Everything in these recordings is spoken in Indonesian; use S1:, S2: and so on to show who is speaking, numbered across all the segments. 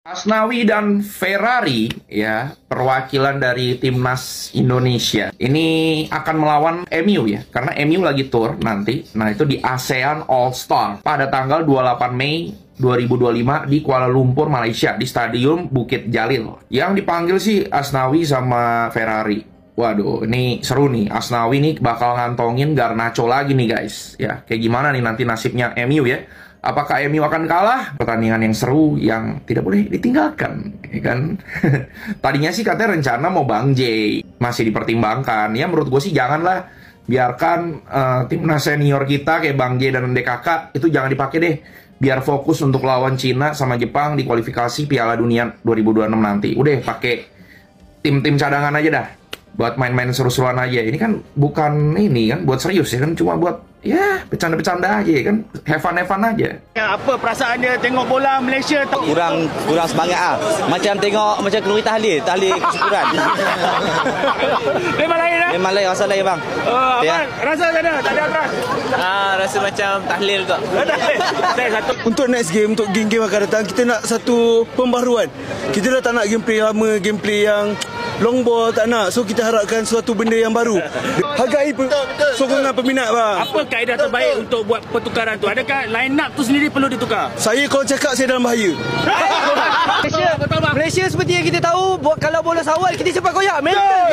S1: Asnawi dan Ferrari ya, perwakilan dari timnas Indonesia ini akan melawan MU ya, karena MU lagi tour nanti. Nah, itu di ASEAN All Star pada tanggal 28 Mei 2025 di Kuala Lumpur, Malaysia, di Stadium Bukit Jalil. Yang dipanggil sih Asnawi sama Ferrari. Waduh, ini seru nih. Asnawi nih bakal ngantongin Garnacho lagi nih guys. Ya, kayak gimana nih nanti nasibnya MU ya? Apakah MU akan kalah? Pertandingan yang seru yang tidak boleh ditinggalkan, ya kan? Tadinya sih katanya rencana mau Bang J, masih dipertimbangkan. Ya menurut gue sih janganlah, biarkan timnas senior kita kayak Bang J dan DKK itu jangan dipakai deh. Biar fokus untuk lawan Cina sama Jepang di kualifikasi Piala Dunia 2026 nanti. Udah pakai tim-tim cadangan aja dah. Buat main-main seru-seruan aja. Ini kan bukan ini kan buat serius ya kan, cuma buat ya bercanda-bercanda aja kan, have fun aja.
S2: Ya, apa perasaan dia tengok bola Malaysia?
S3: Kurang semangat ah. Macam tengok macam keluar tahlil kesyukuran.
S2: Memang lain lah.
S3: Memang lain, rasa lain bang.
S2: Apa? Rasa tak ada keras.
S3: Rasa macam tahlil kok.
S2: Satu.
S4: Untuk next game, untuk game akan datang, kita nak satu pembaharuan. Kita dah tak nak gameplay lama, gameplay yang long ball tak nak. So kita harapkan suatu benda yang baru. Hargai sokongan peminat bang.
S2: Apa kaedah terbaik untuk buat pertukaran tu? Adakah line up tu sendiri perlu ditukar?
S4: Saya kalau cakap saya dalam bahaya.
S5: Malaysia seperti yang kita tahu, kalau bola sawal kita cepat koyak. Mental.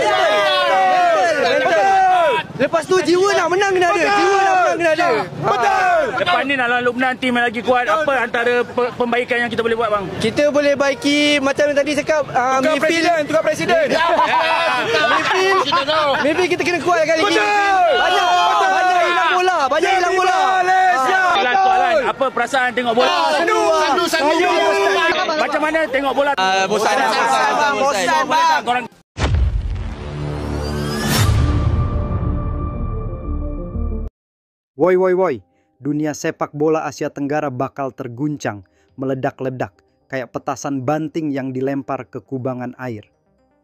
S5: Lepas tu jiwa nak menang kena ada.
S2: Betul. Depan ni nak lawan Lubnan, tim yang lagi kuat. Apa antara pembaikan yang kita boleh buat bang?
S5: Kita boleh baiki macam yang tadi cakap,
S2: Tukar presiden.
S5: Maybe kita kena kuat kali ni. Banyak hilang bola.
S2: Last soalan, apa perasaan tengok bola?
S5: Sandu.
S2: Macam mana tengok bola?
S3: Bosan
S2: Korang
S6: Woi, dunia sepak bola Asia Tenggara bakal terguncang, meledak-ledak, kayak petasan banting yang dilempar ke kubangan air.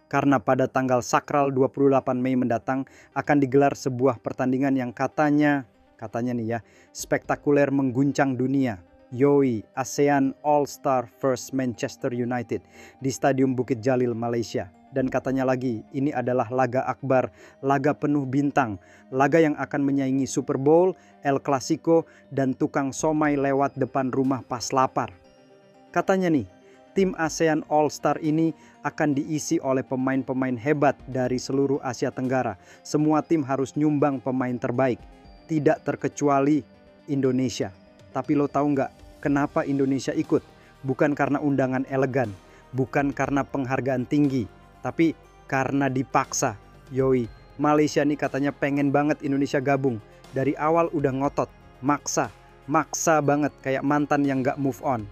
S6: Karena pada tanggal sakral 28 Mei mendatang akan digelar sebuah pertandingan yang katanya nih ya, spektakuler mengguncang dunia. Yoi, ASEAN All Star vs Manchester United di Stadium Bukit Jalil, Malaysia. Dan katanya lagi, ini adalah laga akbar, laga penuh bintang, laga yang akan menyaingi Super Bowl, El Clasico, dan tukang somai lewat depan rumah pas lapar. Katanya nih, tim ASEAN All Star ini akan diisi oleh pemain-pemain hebat dari seluruh Asia Tenggara. Semua tim harus nyumbang pemain terbaik, tidak terkecuali Indonesia. Tapi lo tahu nggak kenapa Indonesia ikut? Bukan karena undangan elegan, bukan karena penghargaan tinggi, tapi karena dipaksa. Yoi, Malaysia nih katanya pengen banget Indonesia gabung. Dari awal udah ngotot, maksa banget kayak mantan yang gak move on.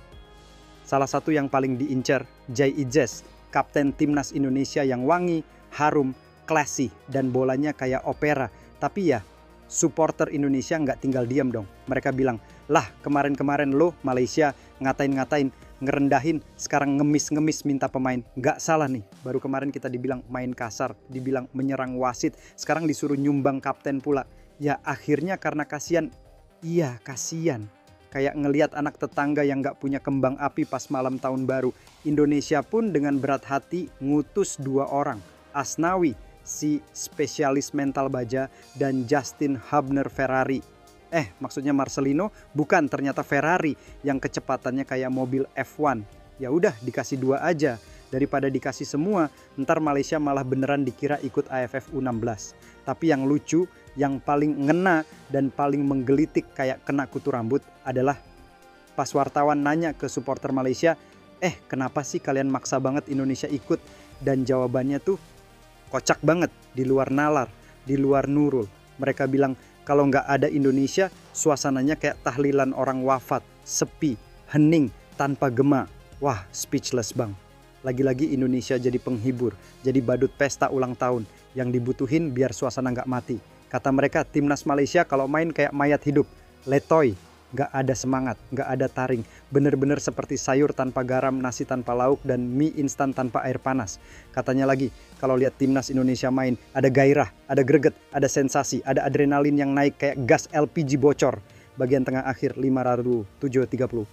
S6: Salah satu yang paling diincar, Jai Ijes, kapten timnas Indonesia yang wangi, harum, classy, dan bolanya kayak opera. Tapi ya, supporter Indonesia nggak tinggal diam dong. Mereka bilang, lah kemarin-kemarin lo Malaysia ngatain-ngatain, ngerendahin, sekarang ngemis-ngemis minta pemain. Nggak salah nih, baru kemarin kita dibilang main kasar, dibilang menyerang wasit, sekarang disuruh nyumbang kapten pula. Ya akhirnya karena kasihan, iya kasihan. Kayak ngelihat anak tetangga yang nggak punya kembang api pas malam tahun baru. Indonesia pun dengan berat hati ngutus 2 orang, Asnawi, si spesialis mental baja, dan Justin Hubner Ferrari. Maksudnya Marcelino, bukan, ternyata Ferrari yang kecepatannya kayak mobil F1. Ya udah dikasih 2 aja, daripada dikasih semua, ntar Malaysia malah beneran dikira ikut AFF U16. Tapi yang lucu, yang paling ngena dan paling menggelitik kayak kena kutu rambut adalah pas wartawan nanya ke supporter Malaysia, kenapa sih kalian maksa banget Indonesia ikut? Dan jawabannya tuh kocak banget, di luar nalar, di luar Nurul. Mereka bilang kalau nggak ada Indonesia, suasananya kayak tahlilan orang wafat, sepi, hening, tanpa gema. Wah, speechless bang. Lagi-lagi Indonesia jadi penghibur, jadi badut pesta ulang tahun. Yang dibutuhin biar suasana nggak mati. Kata mereka, timnas Malaysia kalau main kayak mayat hidup, letoy. Nggak ada semangat, nggak ada taring. Bener-bener seperti sayur tanpa garam, nasi tanpa lauk, dan mie instan tanpa air panas. Katanya lagi, kalau lihat timnas Indonesia main, ada gairah, ada greget, ada sensasi, ada adrenalin yang naik kayak gas LPG bocor. Bagian tengah akhir 5.730.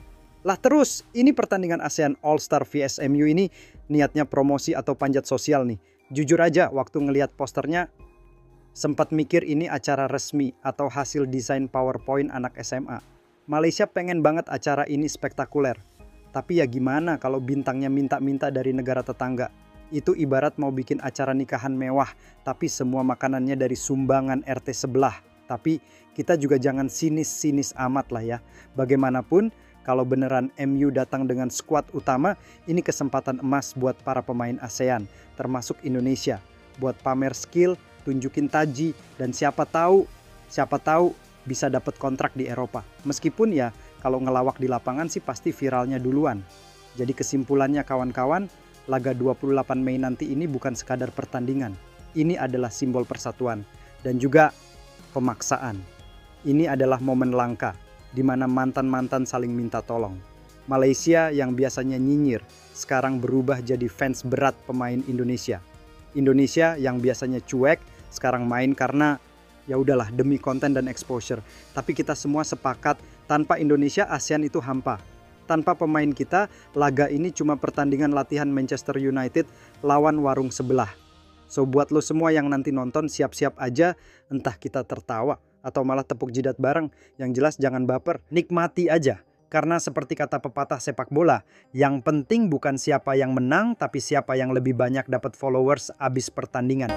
S6: Lah terus, ini pertandingan ASEAN All-Star vs MU ini niatnya promosi atau panjat sosial nih. Jujur aja, waktu ngelihat posternya, sempat mikir ini acara resmi atau hasil desain PowerPoint anak SMA. Malaysia pengen banget acara ini spektakuler. Tapi ya gimana kalau bintangnya minta-minta dari negara tetangga? Itu ibarat mau bikin acara nikahan mewah, tapi semua makanannya dari sumbangan RT sebelah. Tapi kita juga jangan sinis-sinis amat lah ya. Bagaimanapun, kalau beneran MU datang dengan skuad utama, ini kesempatan emas buat para pemain ASEAN, termasuk Indonesia. Buat pamer skill, tunjukin taji, dan siapa tahu bisa dapat kontrak di Eropa. Meskipun ya, kalau ngelawak di lapangan sih pasti viralnya duluan. Jadi kesimpulannya kawan-kawan, laga 28 Mei nanti ini bukan sekadar pertandingan. Ini adalah simbol persatuan dan juga pemaksaan. Ini adalah momen langka di mana mantan-mantan saling minta tolong. Malaysia yang biasanya nyinyir sekarang berubah jadi fans berat pemain Indonesia. Indonesia yang biasanya cuek sekarang main karena ya udahlah demi konten dan exposure. Tapi kita semua sepakat tanpa Indonesia ASEAN itu hampa. Tanpa pemain kita, laga ini cuma pertandingan latihan Manchester United lawan warung sebelah. So buat lo semua yang nanti nonton siap-siap aja, entah kita tertawa atau malah tepuk jidat bareng. Yang jelas jangan baper, nikmati aja. Karena seperti kata pepatah sepak bola, yang penting bukan siapa yang menang, tapi siapa yang lebih banyak dapat followers abis pertandingan.